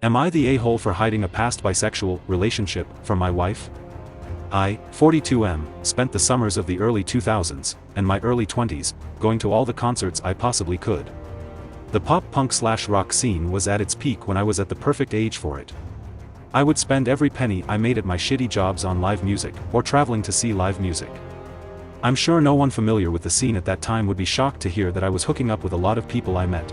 Am I the a-hole for hiding a past bisexual relationship from my wife? I, 42M, spent the summers of the early 2000s, and my early 20s, going to all the concerts I possibly could. The pop-punk/rock scene was at its peak when I was at the perfect age for it. I would spend every penny I made at my shitty jobs on live music, or traveling to see live music. I'm sure no one familiar with the scene at that time would be shocked to hear that I was hooking up with a lot of people I met.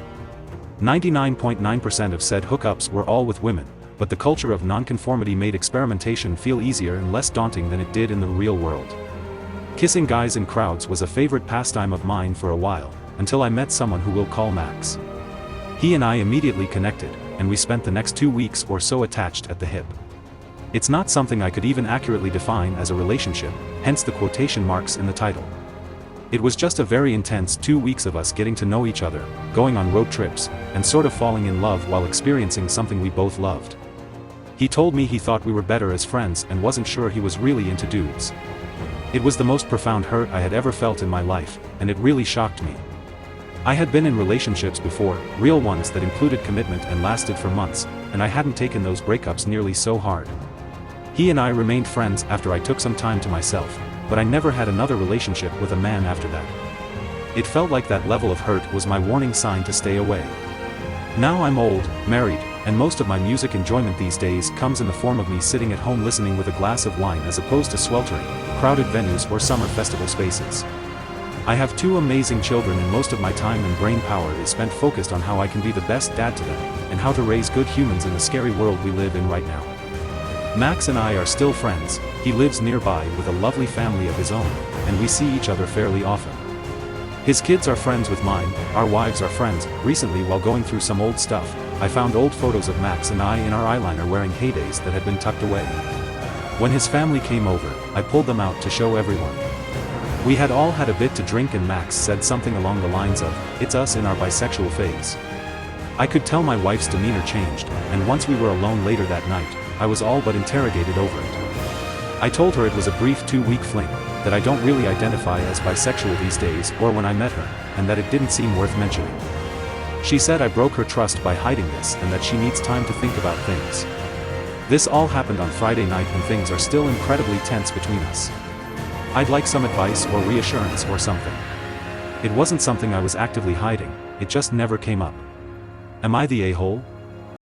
99.9% of said hookups were all with women, but the culture of nonconformity made experimentation feel easier and less daunting than it did in the real world. Kissing guys in crowds was a favorite pastime of mine for a while, until I met someone who we'll call Max. He and I immediately connected, and we spent the next 2 weeks or so attached at the hip. It's not something I could even accurately define as a relationship, hence the quotation marks in the title. It was just a very intense 2 weeks of us getting to know each other, going on road trips, and sort of falling in love while experiencing something we both loved. He told me he thought we were better as friends and wasn't sure he was really into dudes. It was the most profound hurt I had ever felt in my life, and it really shocked me. I had been in relationships before, real ones that included commitment and lasted for months, and I hadn't taken those breakups nearly so hard. He and I remained friends after I took some time to myself, but I never had another relationship with a man after that. It felt like that level of hurt was my warning sign to stay away. Now I'm old, married, and most of my music enjoyment these days comes in the form of me sitting at home listening with a glass of wine as opposed to sweltering, crowded venues or summer festival spaces. I have 2 amazing children and most of my time and brain power is spent focused on how I can be the best dad to them, and how to raise good humans in the scary world we live in right now. Max and I are still friends. He lives nearby with a lovely family of his own, and we see each other fairly often. His kids are friends with mine, our wives are friends. Recently, while going through some old stuff, I found old photos of Max and I in our eyeliner wearing heydays that had been tucked away. When his family came over, I pulled them out to show everyone. We had all had a bit to drink and Max said something along the lines of, "It's us in our bisexual phase." I could tell my wife's demeanor changed, and once we were alone later that night, I was all but interrogated over it. I told her it was a brief 2-week fling, that I don't really identify as bisexual these days or when I met her, and that it didn't seem worth mentioning. She said I broke her trust by hiding this and that she needs time to think about things. This all happened on Friday night and things are still incredibly tense between us. I'd like some advice or reassurance or something. It wasn't something I was actively hiding, it just never came up. Am I the a-hole?